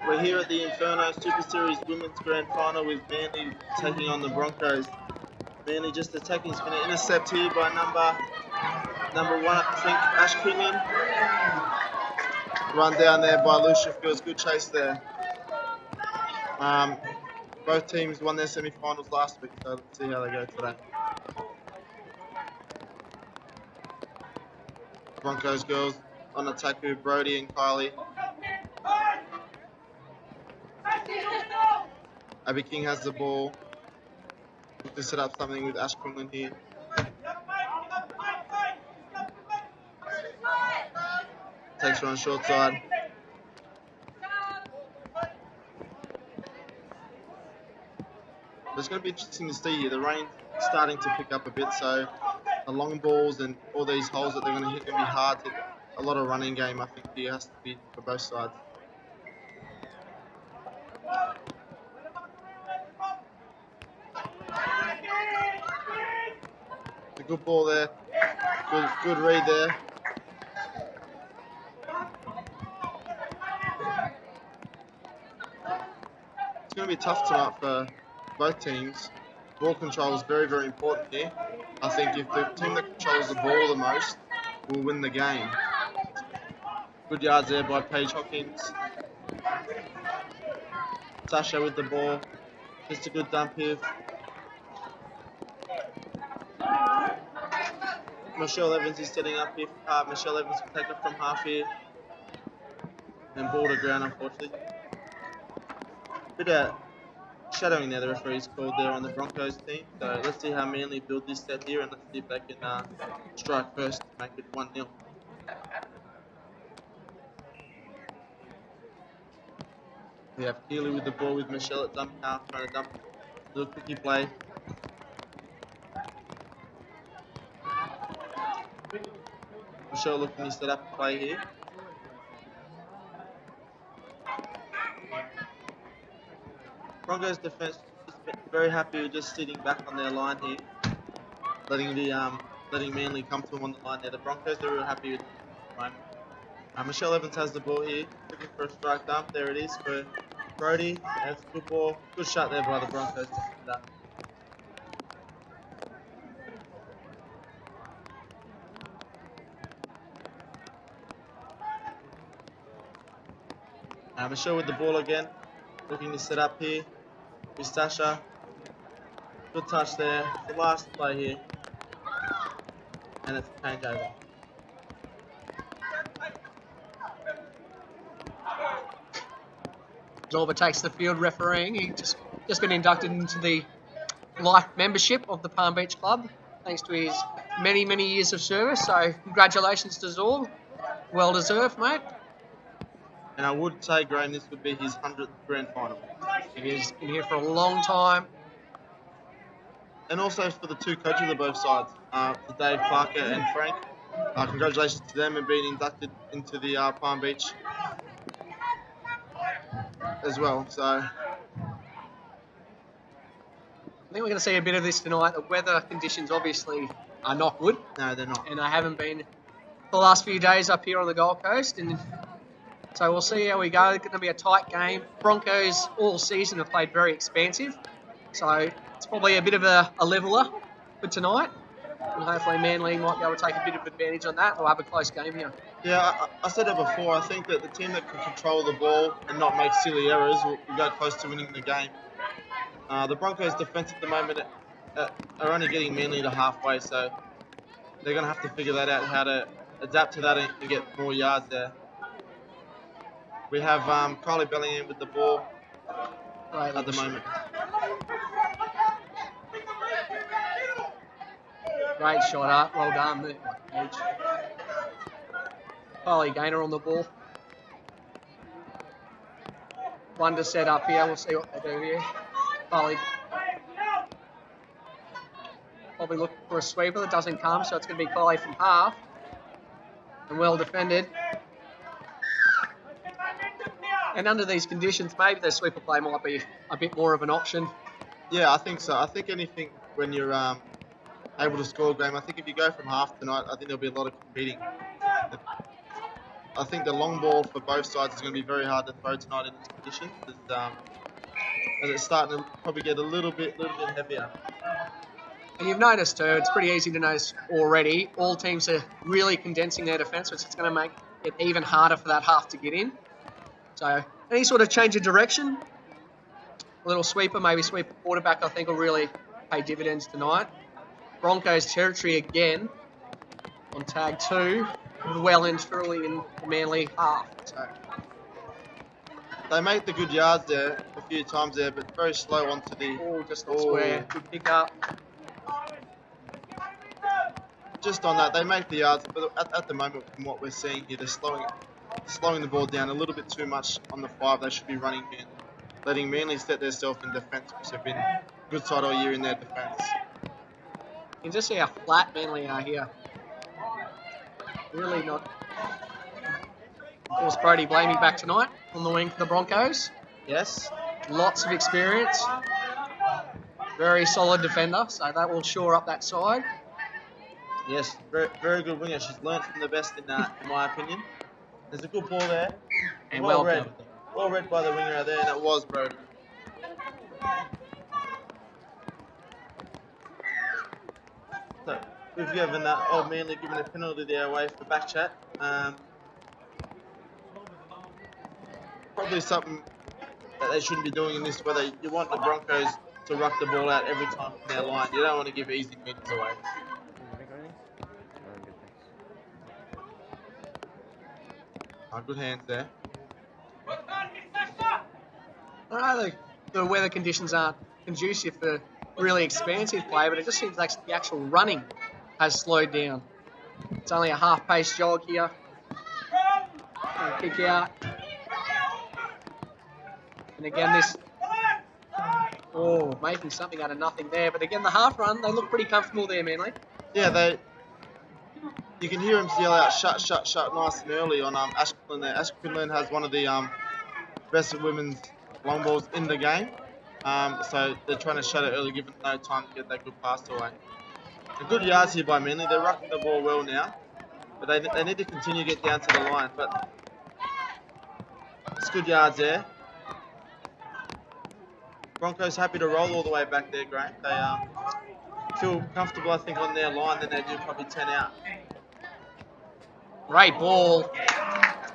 We're here at the Inferno Super Series Women's Grand Final with Manly taking on the Broncos. Manly just attacking. It's been an intercept here by number 1, I think, Ash Quinlan. Run down there by Lucia Fields. Good chase there. Both teams won their semi-finals last week, so let's see how they go today. Broncos girls on attack with Brody and Kylie. Abby King has the ball. To set up something with Ash Quinlan here. Takes her on short side. It's going to be interesting to see here. The rain's starting to pick up a bit, so the long balls and all these holes that they're going to hit going to be hard. A lot of running game, I think, here has to be for both sides. It's a good ball there. Good read there. It's going to be tough tonight for both teams. Ball control is very, very important here. I think if the team that controls the ball the most will win the game. Good yards there by Paige Hawkins. Sasha with the ball. Just a good dump here. Michelle Evans is setting up here. Michelle Evans will take it from half here. And ball to ground, unfortunately. Bit of shadowing there, the referee's called there on the Broncos team. So let's see how Manly build this set here, and let's see if they can strike first to make it 1-0. We have Keely with the ball with Michelle at dump half, trying to dump a little quickie play. Michelle looking to set up a play here. Broncos defense is very happy with just sitting back on their line here, letting Manly come to them on the line there. The Broncos are real happy with the moment. Michelle Evans has the ball here, looking for a strike dump. There it is for Brody. That's a good ball. Good shot there by the Broncos to set it up. Michelle with the ball again, looking to set up here with Sasha. Good touch there. The last play here, and it's a changeover. Zorba takes the field refereeing. He's just been inducted into the life membership of the Palm Beach Club, thanks to his many, many years of service. So congratulations to Zorb. Well deserved, mate. And I would say, Graham, this would be his 100th grand final. He's been here for a long time. And also for the two coaches of both sides, to Dave Parker and Frank. Congratulations to them and being inducted into the Palm Beach as well. So I think we're going to see a bit of this tonight. The weather conditions obviously are not good. No, they're not. And they haven't been the last few days up here on the Gold Coast. And so we'll see how we go. It's going to be a tight game. Broncos all season have played very expansive. So it's probably a bit of a leveller for tonight. And hopefully Manly might be able to take a bit of advantage on that. We'll have a close game here. Yeah, I said it before. I think that the team that can control the ball and not make silly errors will go close to winning the game. The Broncos' defence at the moment are only getting Manly to halfway, so they're going to have to figure that out, how to adapt to that and get more yards there. We have Kylie Bellingham with the ball at the moment. Great shot up. Well done there. Kylie Gaynor on the ball. One to set up here. We'll see what they do here. Kylie probably looking for a sweeper that doesn't come, so it's going to be Kylie from half. And well defended. And under these conditions, maybe the sweeper play might be a bit more of an option. Yeah, I think so. I think anything when you're able to score a game, I think if you go from half tonight, I think there'll be a lot of competing. I think the long ball for both sides is going to be very hard to throw tonight in these conditions, as it's starting to probably get a little bit heavier. And you've noticed too, it's pretty easy to notice already, all teams are really condensing their defence, which is going to make it even harder for that half to get in. So any sort of change of direction, a little sweeper, maybe sweep a quarterback, I think will really pay dividends tonight. Broncos territory again on tag 2, well and truly in the Manly half. So they make the good yards there a few times there, but very slow onto the... Oh, just not square. Good pick up. Just on that, they make the yards, but at the moment, from what we're seeing here, they're slowing the ball down a little bit too much on the 5. They should be running in, letting Manly set themselves in defence, which have been a good side all year in their defence. You can just see how flat Manly are here. Really not. Of course, Brody Blamey back tonight on the wing for the Broncos. Yes. Lots of experience. Very solid defender, so that will shore up that side. Yes, very, very good winger. She's learnt from the best in my opinion. There's a good ball there. And well read. covered. Well read by the winger out there, and it was Brody. So, we've given Old Manly given a penalty there away for back chat. Probably something that they shouldn't be doing in this weather. You want the Broncos to ruck the ball out every time from their line. You don't want to give easy meters away. Good hands there. I know the weather conditions aren't conducive for really expansive play, but it just seems like the actual running has slowed down. It's only a half-pace jog here. Kick out. And again, this... Oh, making something out of nothing there. But again, the half run, they look pretty comfortable there, Manly. Yeah, you can hear him yell out, shut, shut, shut, nice and early on Ash Quinlan there. Ash Quinlan has one of the best women's long balls in the game. So they're trying to shut it early, given no time to get that good pass away. And good yards here by Manly. They're rucking the ball well now. But they need to continue to get down to the line. But it's good yards there. Broncos happy to roll all the way back there, Graham. They feel comfortable, I think, on their line. Then they do probably 10 out. Great ball.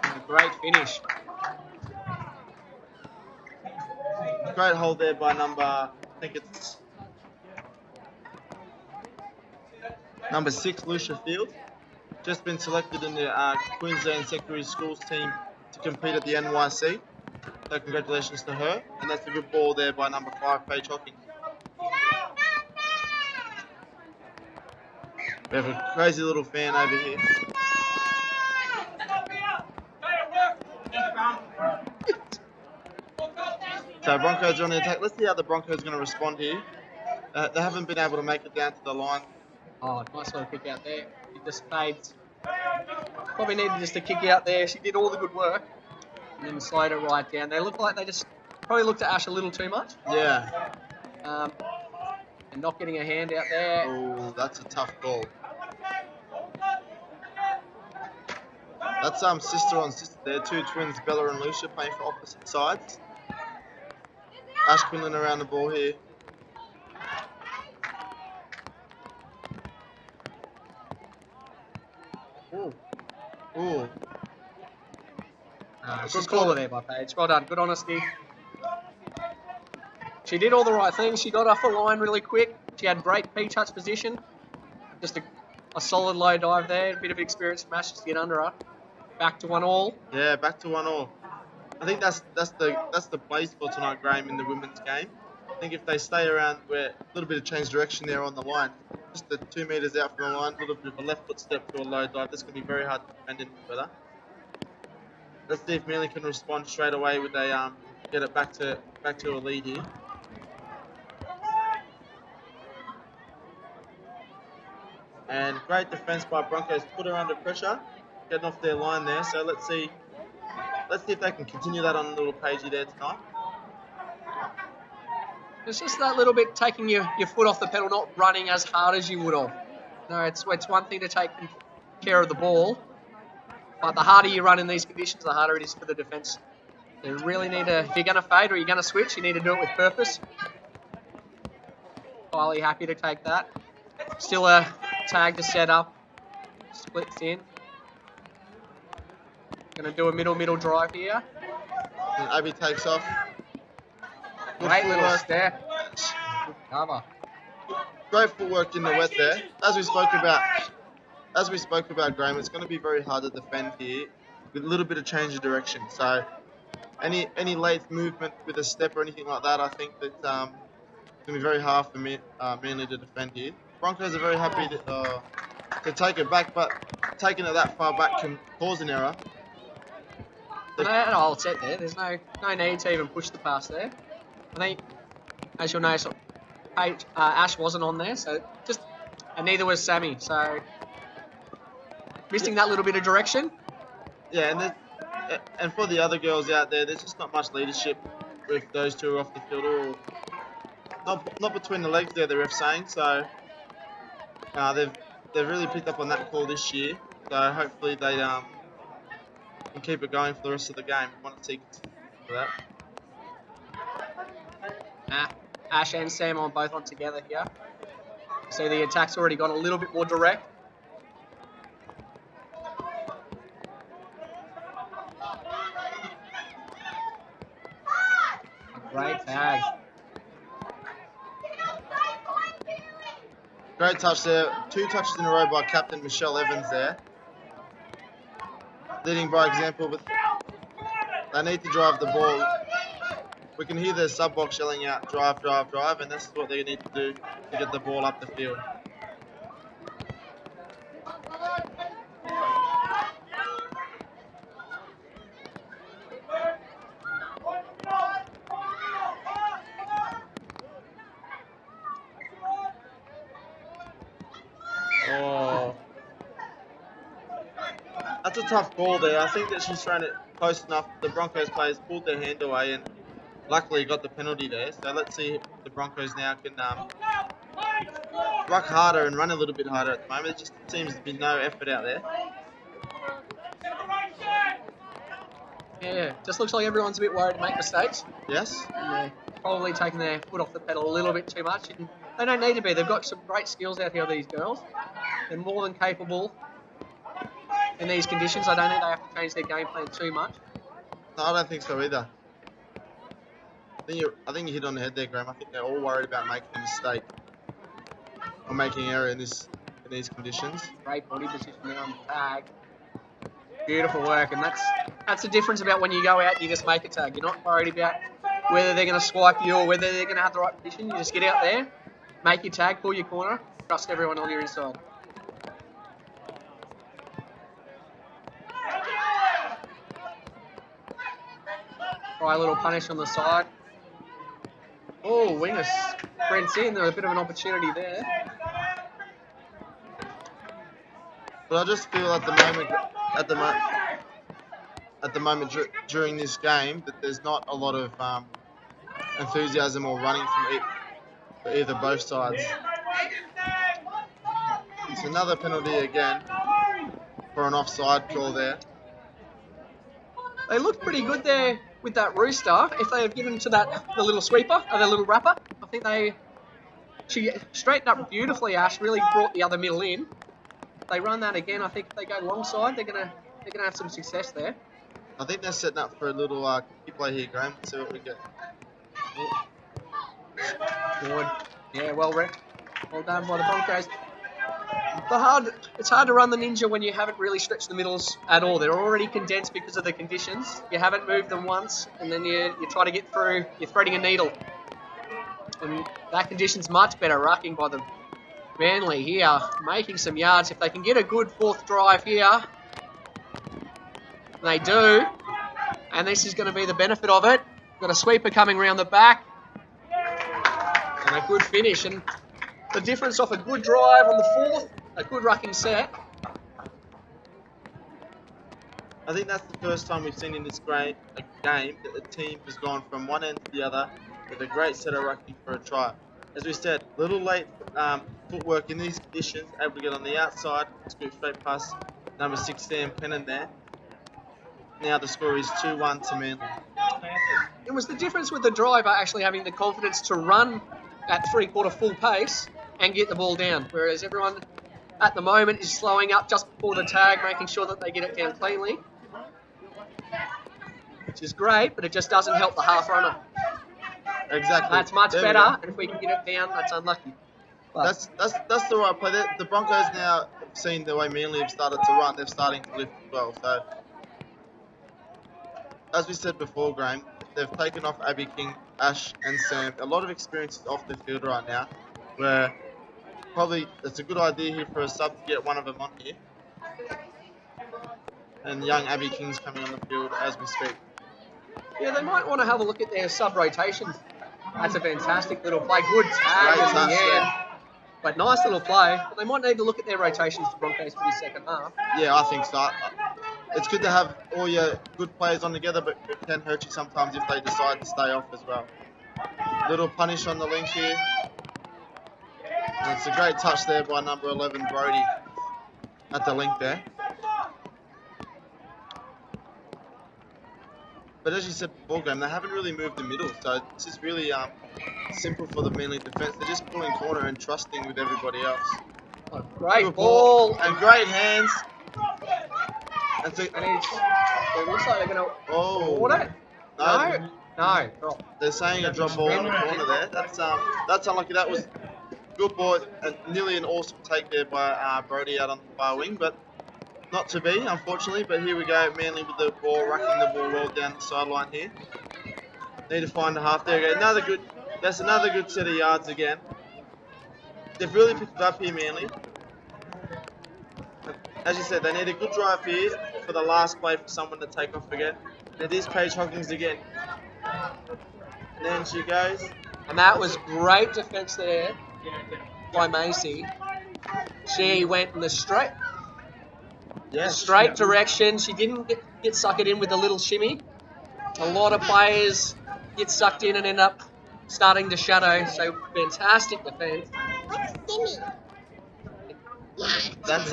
And a great finish. Great hold there by number 6, Lucia Field. Just been selected in the Queensland Secondary Schools team to compete at the NYC. So congratulations to her. And that's a good ball there by number 5, Paige Hocking. We have a crazy little fan over here. So Broncos are on the attack. Let's see how the Broncos are going to respond here. They haven't been able to make it down to the line. Oh, nice little kick out there. He just fades. Probably needed just a kick out there. She did all the good work. And then slowed it right down. They look like they just probably looked at Ash a little too much. Yeah. And not getting a hand out there. Oh, that's a tough ball. That's sister on sister there. 2 twins, Bella and Lucia, playing for opposite sides. Ash Quinlan around the ball here. Ooh. Ooh. Good call there by Paige. Well done. Good honesty. She did all the right things. She got off the line really quick. She had great P-touch position. Just a solid low dive there. A bit of experience from Ash to get under her. Back to 1-1. Yeah, back to 1-1. I think that's the place for tonight, Graham, in the women's game. I think if they stay around where a little bit of change direction there on the line, just the 2 metres out from the line, a little bit of a left foot step to a low dive, that's going to be very hard to defend in the weather. Let's see if Manly can respond straight away with a get it back to a lead here. And great defence by Broncos, put her under pressure, getting off their line there. So let's see let's see if they can continue that on the little pagey there tonight. It's just that little bit taking your foot off the pedal, not running as hard as you would have. No, it's one thing to take care of the ball, but the harder you run in these conditions, the harder it is for the defence. You really need to, if you're going to fade or you're going to switch, you need to do it with purpose. Highly happy to take that. Still a tag to set up. Splits in. Going to do a middle drive here. And Abby takes off. Great little step. Good cover. Great footwork in the wet there. As we spoke about, Graham, it's going to be very hard to defend here with a little bit of change of direction. So any late movement with a step or anything like that, I think that it's going to be very hard for Manly to defend here. Broncos are very happy to take it back, but taking it that far back can cause an error. I'll set there. There's no need to even push the pass there. I think, as you'll notice, Ash wasn't on there, and neither was Sammy. So missing that little bit of direction. Yeah, and for the other girls out there, there's just not much leadership with those two off the field, or not between the legs there. The ref's saying so. They've really picked up on that call this year. So hopefully they can keep it going for the rest of the game. We want to see for that. Ash and Sam on both on together here. So the attack's already got a little bit more direct. A great tag. Great touch there. 2 touches in a row by Captain Michelle Evans there. Leading by example, but they need to drive the ball. We can hear the sub box yelling out, drive, drive, drive, and this is what they need to do to get the ball up the field. Oh. That's a tough ball there. I think that she's thrown it close enough. The Broncos players pulled their hand away and luckily got the penalty there. So let's see if the Broncos now can ruck harder and run a little bit harder at the moment. There just seems to be no effort out there. Yeah, just looks like everyone's a bit worried to make mistakes. Yes? Yeah, probably taking their foot off the pedal a little bit too much. And they don't need to be. They've got some great skills out here, these girls. They're more than capable in these conditions. I don't think they have to change their game plan too much. No, I don't think so either. I think you hit on the head there, Graham. I think they're all worried about making a mistake or making error in these conditions. Great body position there on the tag. Beautiful work, and that's the difference about when you go out and you just make a tag. You're not worried about whether they're going to swipe you or whether they're going to have the right position. You just get out there, make your tag, pull your corner, trust everyone on your inside. Try a little punish on the side. Oh, winger sprints in. There's a bit of an opportunity there. But I just feel at the moment during this game that there's not a lot of enthusiasm or running from either both sides. It's another penalty again for an offside call there. They looked pretty good there with that rooster. If they had given to the little sweeper or the little wrapper, I think she straightened up beautifully. Ash really brought the other middle in. If they run that again, I think if they go long side, they're gonna have some success there. I think they're setting up for a little kick play here, Graham. Let's see what we get. Good. Yeah, well read. Well done by the Broncos. It's hard to run the Ninja when you haven't really stretched the middles at all. They're already condensed because of the conditions. You haven't moved them once, and then you try to get through. You're threading a needle. And that condition's much better. Rucking by the Manly here, making some yards. If they can get a good fourth drive here, they do. And this is going to be the benefit of it. Got a sweeper coming round the back. And a good finish. And the difference off a good drive on the fourth, a good rucking set. I think that's the first time we've seen in this game that the team has gone from one end to the other with a great set of rucking for a try. As we said, little late footwork in these conditions, able to get on the outside, scoop straight past number 6 Sam Pennon there. Now the score is 2-1 to Manly. It was the difference with the driver actually having the confidence to run at 3/4 full pace and get the ball down, whereas everyone at the moment is slowing up just before the tag, making sure that they get it down cleanly, which is great, but it just doesn't help the half runner. Exactly. That's much better, and if we can get it down, that's unlucky. But that's the right play. The Broncos now have seen the way Manly have started to run, they're starting to lift as well. So, as we said before, Graham, they've taken off Abby King, Ash, and Sam. A lot of experience off the field right now, where probably it's a good idea here for a sub to get one of them on here. And young Abby King's coming on the field as we speak. yeah, they might want to have a look at their sub-rotations. That's a fantastic little play. Good tag Great in touch the end. there. But nice little play. But they might need to look at their rotations, the Broncos, for the second half. Yeah, I think so. It's good to have all your good players on together, but it can hurt you sometimes if they decide to stay off as well. Little punish on the link here. And it's a great touch there by number 11, Brody, at the link there. But as you said before, Graham, they haven't really moved the middle, so it's just really simple for the Manly defence. They're just pulling corner and trusting with everybody else. Oh, great Good ball. and great hands. And so, It looks like they're going to award it. No. Drop. They're saying a drop ball in the corner there. That's unlucky. That was good ball and nearly an awesome take there by Brody out on the far wing, but not to be, unfortunately. But here we go, Manly with the ball, racking the ball well down the sideline here. Need to find a half. There we go. That's another good set of yards again. They've really picked it up here, Manly. As you said, they need a good drive here for the last play for someone to take off again. And it is Paige Hawkins again. And then she goes. And that was great defence there by Macy. She went in the straight direction. She didn't get suckered in with a little shimmy. A lot of players get sucked in and end up starting to shadow. So fantastic defence. That's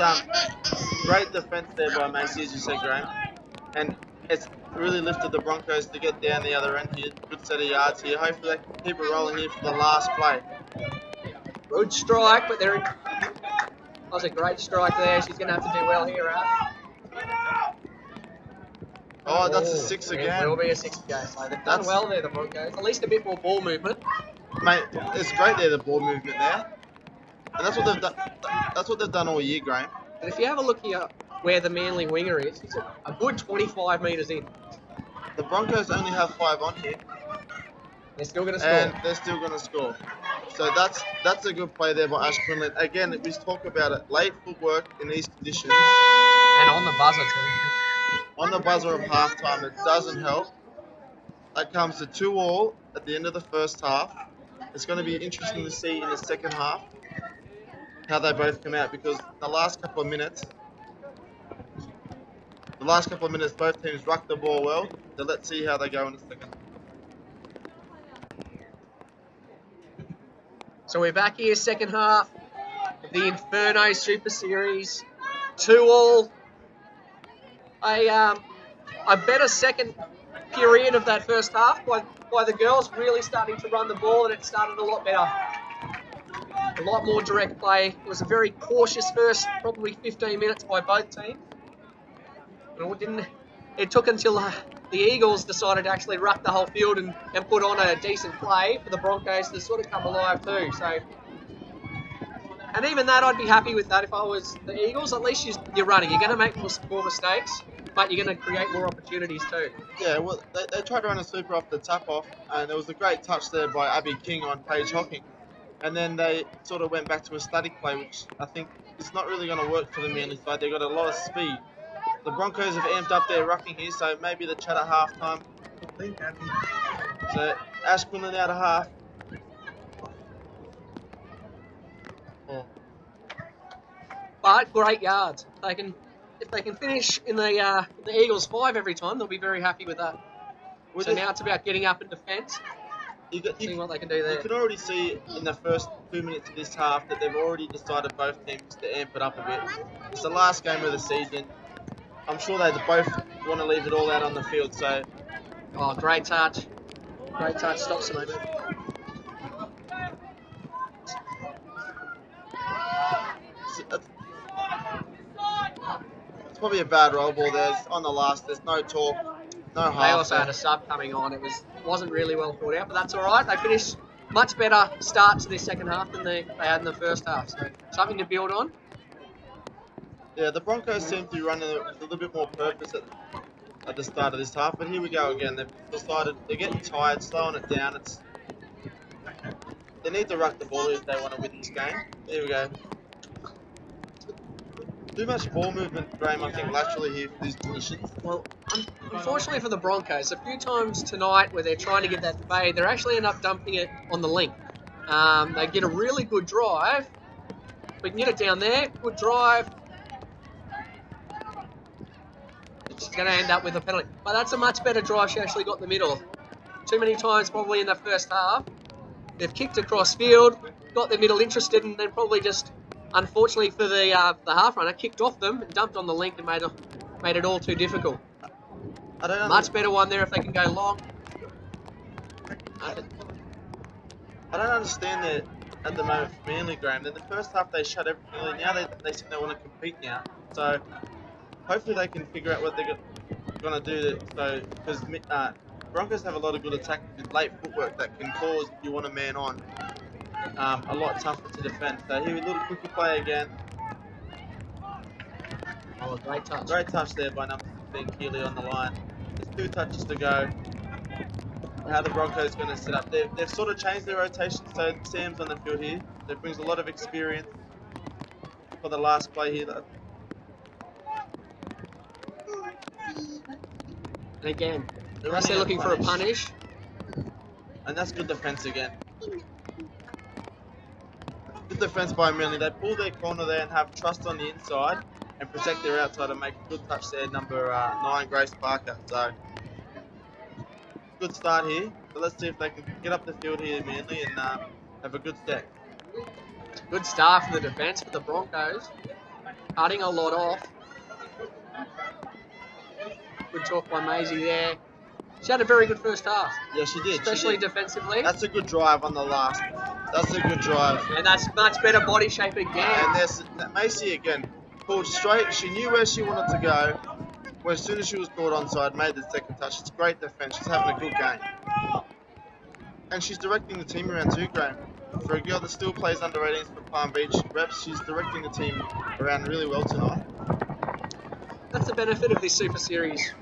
great defence there by Macy, as you said, Graham. And it's really lifted the Broncos to get down the other end here. Good set of yards here. Hopefully they can keep it rolling here for the last play. Good strike, but that was a great strike there. She's going to have to do well here, right? Oh, that's a 6 again. It will be a 6 again. So they've done well there, the Broncos. At least a bit more ball movement. Mate, it's great there, the ball movement there. And that's what they've done. That's what they've done all year, Graham. And if you have a look here where the Manly winger is, he's a good 25 metres in. The Broncos only have 5 on here. They're still going to score. And they're still going to score. So that's a good play there by Ash Quinlan. Again, we talk about it. Late footwork in these conditions. And on the buzzer too. On the buzzer of halftime, it doesn't help. That comes to 2-2 at the end of the first half. It's going to be interesting to see in the second half how they both come out, because the last couple of minutes, both teams ruck the ball well. So let's see how they go in the second. So we're back here, second half of the Inferno Super Series. 2-2. A better second period of that first half by the girls really starting to run the ball, and it started a lot better. A lot more direct play. It was a very cautious first probably 15 minutes by both teams. It took until the Eagles decided to actually ruck the whole field and put on a decent play for the Broncos to sort of come alive too. So, and even that, I'd be happy with that if I was the Eagles. At least you're running. You're going to make more mistakes, but you're going to create more opportunities too. Yeah, well, they tried to run a sweeper off the tap-off, and there was a great touch there by Abby King on Paige Hawking. And then they sort of went back to a static play, which I think is not really going to work for the Manly side. They've got a lot of speed. The Broncos have amped up their rucking here, so maybe the chat at halftime. So Ash Quinlan out of half. Oh. But great yards. If they can finish in the the Eagles 5 every time, they'll be very happy with that. So now it's about getting up in defence, seeing what they can do there. You can already see in the first 2 minutes of this half that they've already decided both teams to amp it up a bit. It's the last game of the season. I'm sure they both want to leave it all out on the field. So, oh, great touch. Great touch, stops the moment. It's probably a bad roll ball. On the last. There's no talk, no half. They also had a sub coming on. It wasn't really well thought out, but that's all right. They finished much better start to this second half than they had in the first half. So something to build on. Yeah, the Broncos seem to be running with a little bit more purpose at the start of this half, but here we go again. They've decided they're getting tired, slowing it down. They need to ruck the ball if they want to win this game. Here we go. Too much ball movement, Graham, I think, laterally here for these conditions. Well, unfortunately for the Broncos, a few times tonight where they're trying to get that fade, they're actually end up dumping it on the link. They get a really good drive. We can get it down there. Good drive. It's going to end up with a penalty. But that's a much better drive she actually got in the middle. Too many times probably in the first half. They've kicked across field, got the middle interested, and then probably just, unfortunately for the half runner, kicked off them and dumped on the link and made it all too difficult. Much better one there if they can go long. I don't understand that at the moment for Manly, Graham. In the first half they shut everything in. Now they seem they want to compete now. So hopefully they can figure out what they're going to do. Because Broncos have a lot of good attack with late footwork that can cause, if you want a man on, a lot tougher to defend. So here, a little quickie play again. Oh, a great touch. Great touch there by number 15, Keeley on the line. There's 2 touches to go. How the Broncos going to set up? They've sort of changed their rotation, so Sam's on the field here. That brings a lot of experience for the last play here. And again, unless they're looking for a punish. And that's good defence again. Good defence by Manly. They pull their corner there and have trust on the inside and protect their outside and make a good touch there, number 9, Grace Parker. So, good start here. So let's see if they can get up the field here, Manly, and have a good set. Good start for the defence for the Broncos. Cutting a lot off. Good talk by Maisie there. She had a very good first half. Yeah, she did. Especially defensively. That's a good drive on the last. That's a good drive. And that's much better body shape again. And there's Macy again. Pulled straight. She knew where she wanted to go. Well, as soon as she was caught onside, made the second touch. It's great defence. She's having a good game. And she's directing the team around too, Graham. For a girl that still plays under 18s for Palm Beach reps, she's directing the team around really well tonight. That's the benefit of this Super Series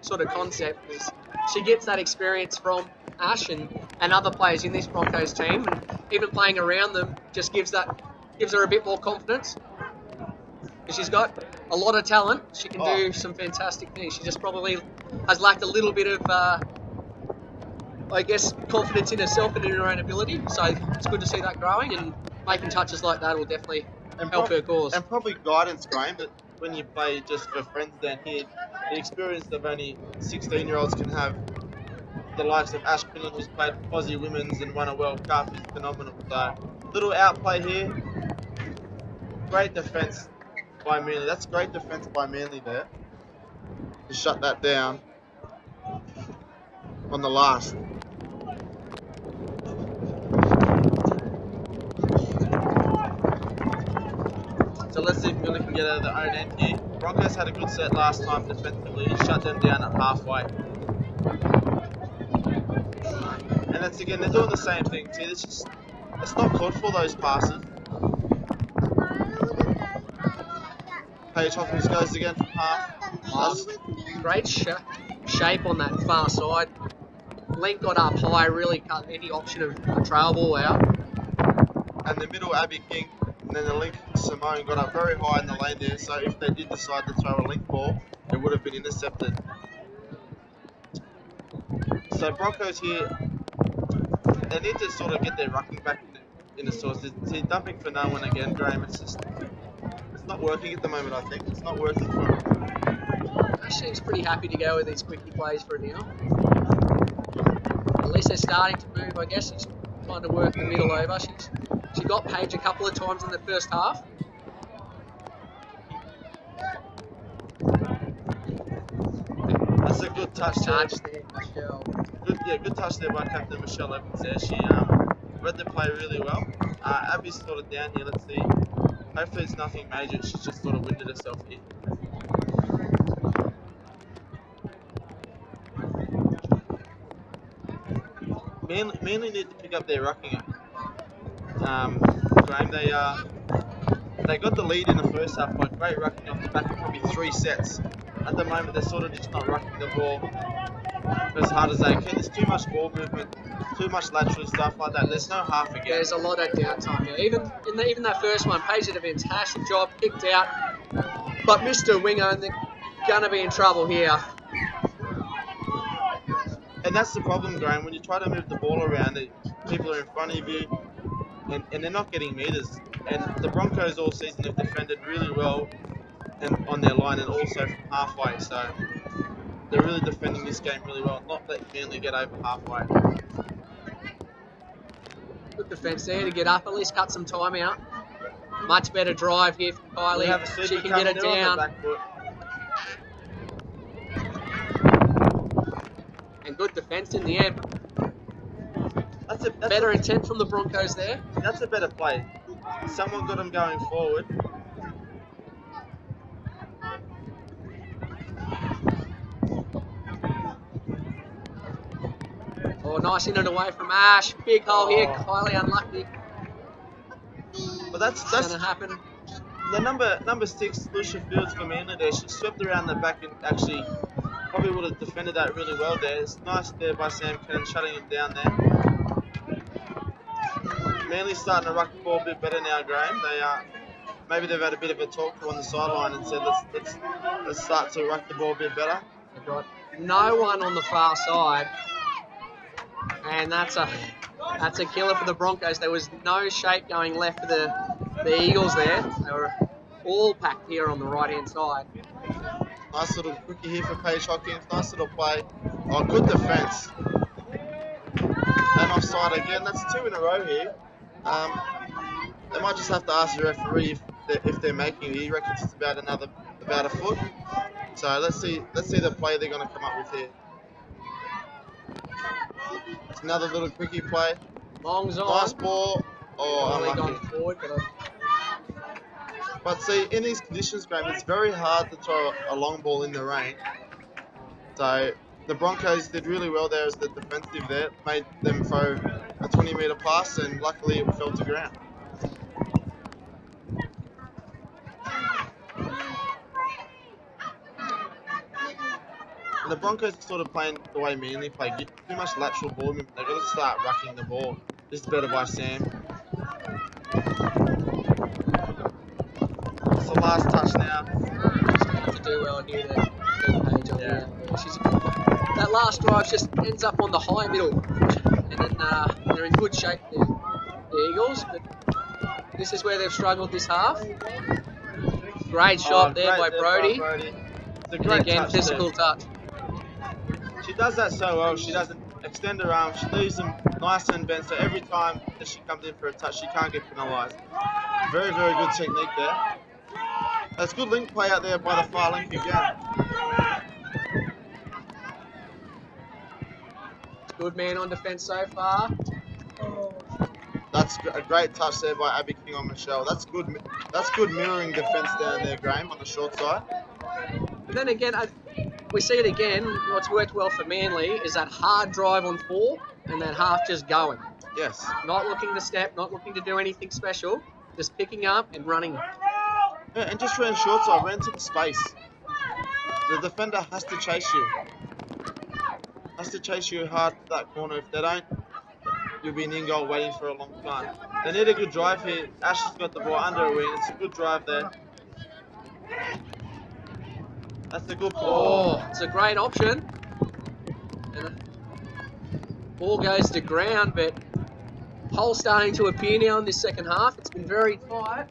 sort of concept, is she gets that experience from Ash and other players in this Broncos team, and even playing around them just gives her a bit more confidence. And she's got a lot of talent. She can do some fantastic things. She just probably has lacked a little bit of, I guess, confidence in herself and in her own ability. So it's good to see that growing, and making touches like that will definitely help her cause. And probably guidance, Graham, that when you play just for friends down here, the experience of only 16-year-olds can have. The likes of Ash Quinlan, who's played Aussie Women's and won a World Cup, is phenomenal. So, little outplay here. Great defence by Manly. That's great defence by Manly there. To shut that down on the last. So let's see if Manly can get out of their own end here. Broncos had a good set last time defensively and shut them down at halfway. And that's again, they're doing the same thing. See, it's not called for those passes. Paige Hopkins goes again from half. Great shape on that far side. Link got up high, really cut any option of a trail ball out. And the middle, Abby King, and then the link, Simone, got up very high in the lane there. So if they did decide to throw a link ball, it would have been intercepted. So Broncos here, they need to sort of get their rucking back in the source. See, dumping for no one again, Graham. It's not working at the moment, I think. It's not working for them. Ash seems pretty happy to go with these quickie plays for now. At least they're starting to move, I guess. She's trying to work the middle over. She got Paige a couple of times in the first half. That's a good touch there. Michelle. Good touch there by Captain Michelle Evans there. She read the play really well. Abby's sort of down here. Let's see. Hopefully it's nothing major. She's just sort of winded herself here. Manly need to pick up their rucking. Graham, they got the lead in the first half by great rucking off the back of probably 3 sets. At the moment, they're sort of just not rucking the ball as hard as they can. There's too much ball movement, too much lateral stuff like that. There's no half again. There's a lot of downtime there. Even that first one, Paige did a fantastic job, picked out, but missed her winger, and they're going to be in trouble here. And that's the problem, Graham. When you try to move the ball around, people are in front of you, and they're not getting meters. And the Broncos all season have defended really well and on their line and also from halfway. So they're really defending this game really well, not letting Manly get over halfway. Good defence there to get up, at least cut some time out. Much better drive here from Kylie. She can get it down. And good defence in the end. That's better intent from the Broncos there. That's a better play. Someone got them going forward. Oh, nice in and away from Ash. Big hole here. Kylie unlucky. But that's going to happen. The number 6, Lucia Fields for Manly there. She swept around the back and actually probably would have defended that really well there. It's nice there by Sam Cannon shutting him down there. Manly's starting to ruck the ball a bit better now, Graham. Maybe they've had a bit of a talk on the sideline and said let's start to ruck the ball a bit better. They've got no one on the far side, and that's a killer for the Broncos. There was no shape going left for the Eagles there. They were all packed here on the right hand side. Nice little quickie here for Paige Hopkins. Nice little play. Oh, good defence. And offside again. That's 2 in a row here. They might just have to ask the referee if they're making it. He reckons it's about a foot. So let's see the play they're going to come up with here. It's another little quickie play. Long's on. Nice ball. Oh, unlucky. Forward, but see, in these conditions, Graham, it's very hard to throw a long ball in the rain. So the Broncos did really well there as the defensive there. Made them throw a 20-metre pass, and luckily it fell to ground. And the Broncos are sort of playing the way Manly play. Get too much lateral ball movement. They've got to start rucking the ball. This is better by Sam. It's the last touch now. To do well here there. That last drive just ends up on the high middle, and then they're in good shape there, the Eagles. But this is where they've struggled this half. Great shot there by Brody. It's a great touch physical touch. She does that so well. She doesn't extend her arms. She leaves them nice and bent. So every time that she comes in for a touch, she can't get penalised. Very, very good technique there. That's good link play out there by the far link again. Good man on defence so far. That's a great touch there by Abby King on Michelle. That's good mirroring defence down there, Graham, on the short side. But then again, we see it again. What's worked well for Manly is that hard drive on 4 and that half just going. Yes. Not looking to step, not looking to do anything special, just picking up and running. Yeah, and just ran short side, ran to the space. The defender has to chase you. Has to chase you hard to that corner. If they don't, you'll be in goal waiting for a long time. They need a good drive here. Ash has got the ball under her wing. It's a good drive there. That's a good ball. Oh, it's a great option. And the ball goes to ground, but hole starting to appear now in this second half. It's been very tight.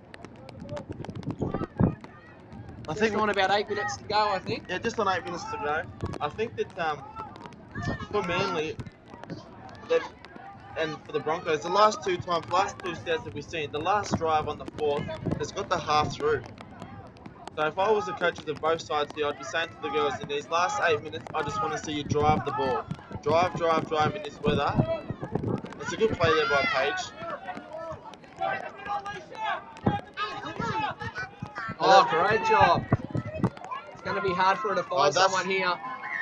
I Just think on about 8 minutes to go, I think. yeah, just on 8 minutes to go. I think that for Manly, and for the Broncos, the last two sets that we've seen, the last drive on the fourth has got the half through. So if I was the coaches of both sides here, I'd be saying to the girls, in these last 8 minutes, I just want to see you drive the ball. Drive in this weather. It's a good play there by Paige. Oh, great job. It's going to be hard for her to find someone here.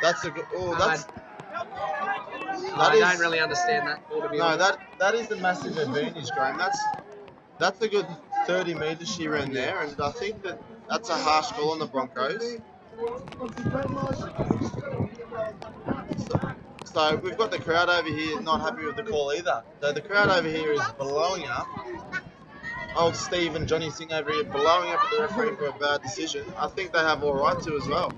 That's a good. I don't really understand that ball, to be honest. That is a massive advantage, Graham. That's a good 30 metres she ran there, and I think that's a harsh call on the Broncos. So we've got the crowd over here not happy with the call either. So the crowd over here is blowing up. Old Steve and Johnny Singh over here blowing up at the referee for a bad decision. I think they have all right to as well.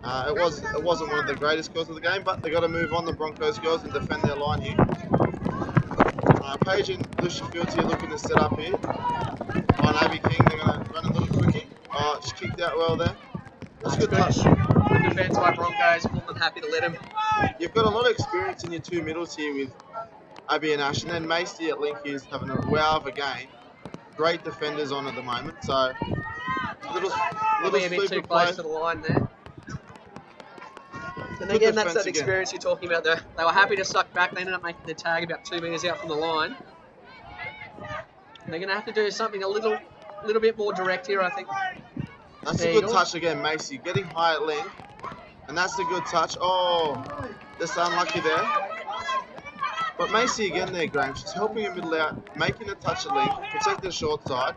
It wasn't one of the greatest calls of the game, but they got to move on, the Broncos girls, and defend their line here. Paige and Lucia Fields here looking to set up here. On Abby King, they're going to run a little quickie. Oh, she kicked out well there. That's a good touch. Good defence by Broncos. More than happy to let him. You've got a lot of experience in your two middles here with Abby and Ash, and then Macy at link is having a wow of a game. Great defenders on at the moment, so little a bit too close to the line there. And again, that's that experience you're talking about there. They were happy to suck back. They ended up making the tag about 2 metres out from the line. And they're going to have to do something a little bit more direct here, I think. That's a good touch again, Macy. Getting high at length. And that's a good touch. Oh, just unlucky there. But Macy again there, Graham. She's helping her middle out, making a touch at length, protect the short side.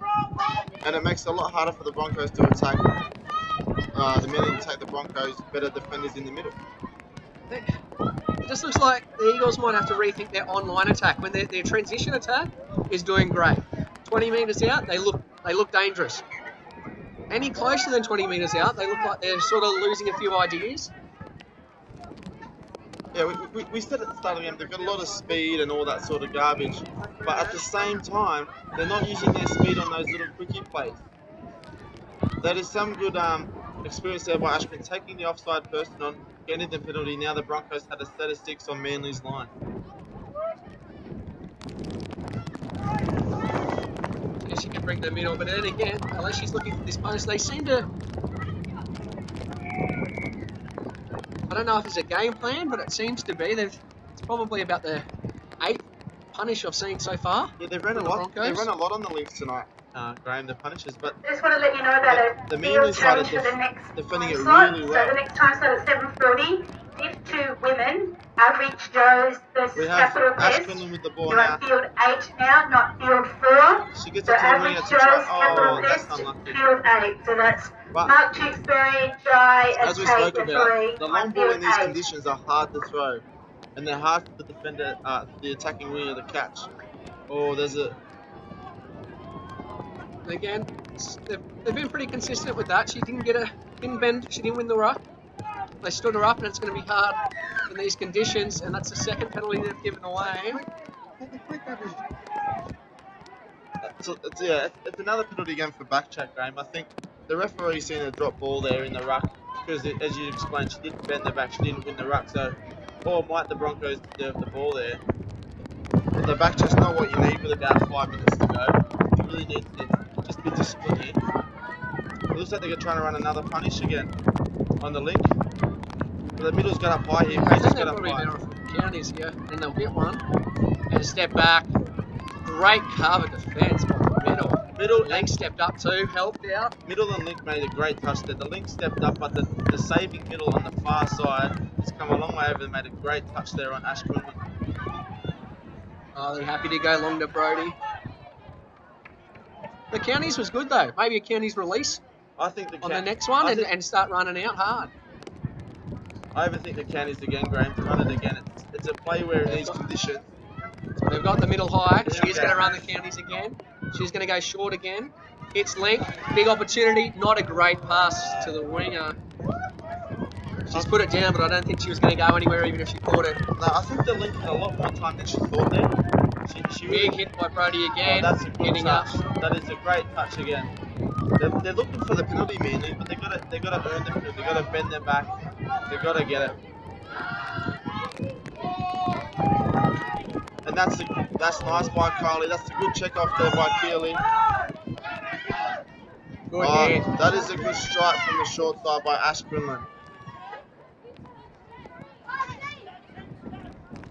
And it makes it a lot harder for the Broncos to attack. The Manly to take the Broncos, better defenders in the middle. It just looks like the Eagles might have to rethink their online attack. When their transition attack is doing great. 20 metres out, they look dangerous. Any closer than 20 metres out, they look like they're sort of losing a few ideas. Yeah, we said at the start of the game, they've got a lot of speed and all that sort of garbage. But at the same time, they're not using their speed on those little quickie plays. That is some good experience there by Ashman, taking the offside person on, getting the penalty. Now the Broncos had a set of 6 on Manly's line. She can bring the middle, but then again, unless she's looking for this post, they seem to... I don't know if it's a game plan, but it seems to be. It's probably about the 8th punish I've seen so far. Yeah, they've run a lot. They run a lot on the links tonight, Graham, the punishes. But I just want to let you know that the Manly side is defending it really well. So the next time slot at 7:40, these two women, Average Joes versus Capital Quest. With the ball You're on field 8 now, not field 4. She gets so it to Average Joes, Capital that's Quest, unlucky. field 8. So that's Mark Tewksbury, Jai, and as we Tate spoke about, the long ball in these 8. conditions are hard to throw, and they're hard for the defender, the attacking winger to catch. Oh, there's a... Again, they've been pretty consistent with that. She didn't bend, she didn't win the ruck. They stood her up, and it's going to be hard in these conditions, and that's the second penalty they've given away. It's another penalty again for backtrack, Graham. I think the referee's seen a drop ball there in the ruck, because as you explained, she didn't bend the back, she didn't win the ruck, so might the Broncos deserve the ball there. But the backtrack's not what you need with about 5 minutes to go. You really need to just be disciplined here. It looks like they're trying to run another punish again on the link. But the middle's got up high here. Paige has got up high. Better from the counties here, and they'll get one. And a step back. Great cover defence by the middle. Link stepped up too, helped out. Middle and Link made a great touch there. The Link stepped up, but the saving middle on the far side has come a long way over and made a great touch there on Ash Quinlan. Oh, they're happy to go long to Brody. The counties was good though. Maybe a counties release I think on the next one and start running out hard. I overthink the counties again, Graham, to run it again. It's a play where in these conditions. So they've got the middle high. She's going to run the counties again. She's going to go short again. Hits Link. Big opportunity. Not a great pass to the winger. She's put it down, but I don't think she was going to go anywhere even if she caught it. No, I think the Link had a lot more time than she thought there. She really, big hit by Brody again. that's a good Getting touch. up. That is a great touch again. They're looking for the penalty, Manly, but they gotta earn the penalty. They gotta bend their back. They gotta get it. And that's nice by Carly. That's a good check off there by Keely. Good hit. That is a good strike from the short side by Ash Quinlan.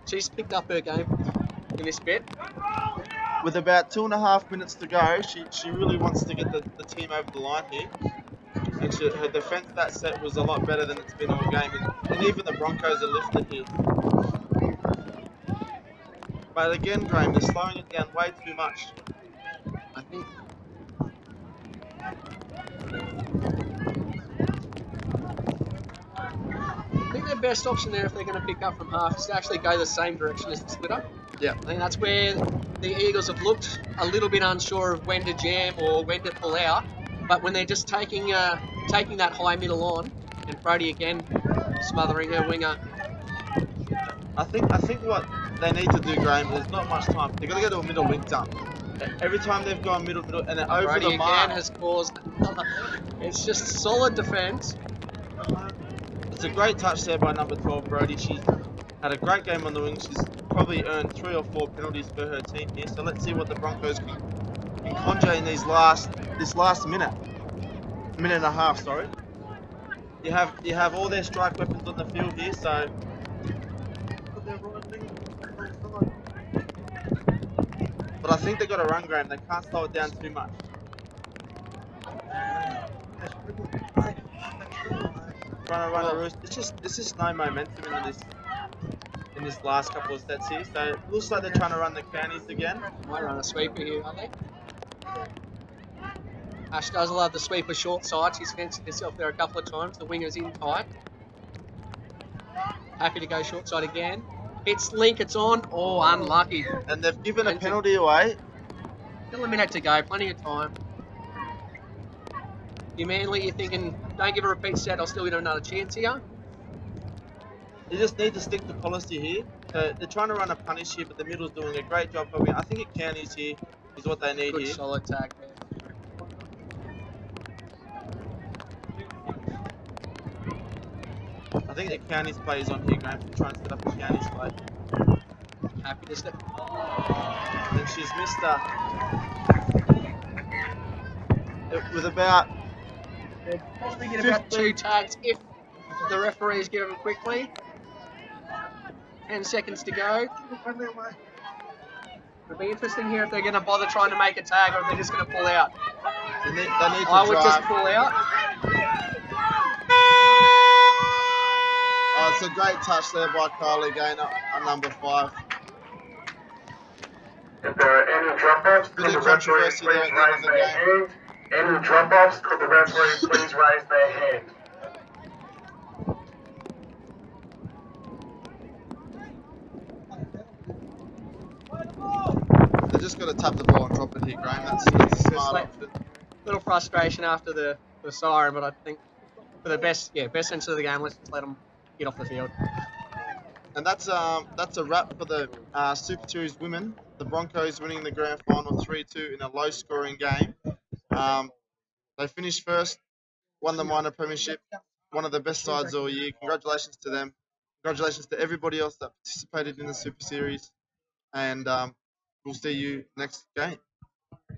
She's picked up her game in this bit. With about 2.5 minutes to go, she really wants to get the team over the line here. And her defence that set was a lot better than it's been all game. And even the Broncos are lifted here. But again, Graham, they're slowing it down way too much. I think. I think their best option there, if they're going to pick up from half, is to actually go the same direction as the splitter. Yeah. I think that's where the Eagles have looked a little bit unsure of when to jam or when to pull out. But when they're just taking that high middle on, and Brody again smothering her winger. I think what they need to do, Graham, there's not much time. They've got to go to a middle wing dump. Every time they've gone middle, and they're over Brody the mark. again has caused another. It's just solid defence. It's a great touch there by number 12, Brody. She's had a great game on the wing. She's probably earned 3 or 4 penalties for her team here. So let's see what the Broncos can conjure in this last minute and a half. Sorry. You have all their strike weapons on the field here, so. But I think they've got to run, Graham. They can't slow it down too much. Run. It's just no momentum in this last couple of sets here. So it looks like they're trying to run the counties again. Might run a sweeper here, aren't they? Ash does love the sweeper short side. She's fenced herself there a couple of times. The winger's in tight. Happy to go short side again. Hits Link, it's on. Oh, unlucky. And they've given a penalty away. Still a minute to go, plenty of time. You Manly, you're thinking, don't give a repeat set, I'll still get another chance here. They just need to stick to policy here. They're trying to run a punish here, but the middle's doing a great job of it. I think it counties here is what they need Good here. solid tag there. I think the counties play is on here, Graham, to try and set up a counties play. Happy to step. And she's missed with about. We get about 2 tags if the referees give them quickly. 10 seconds to go. It'll be interesting here if they're going to bother trying to make a tag or if they're just going to pull out. They need to I would just pull out. Oh, it's a great touch there by Kylie again on number 5. If there are any drop-offs, could the referee please raise their hand? Any drop-offs, could the referee please raise their hand? They're just got to tap the ball and drop it here, Graham. That's a smart option. Little frustration after the siren, but I think for the best sense of the game, let's just let them get off the field. And that's a wrap for the Super Series women. The Broncos winning the grand final 3-2 in a low-scoring game. They finished first, won the minor premiership, one of the best sides all year. Congratulations to them. Congratulations to everybody else that participated in the Super Series. And we'll see you next game.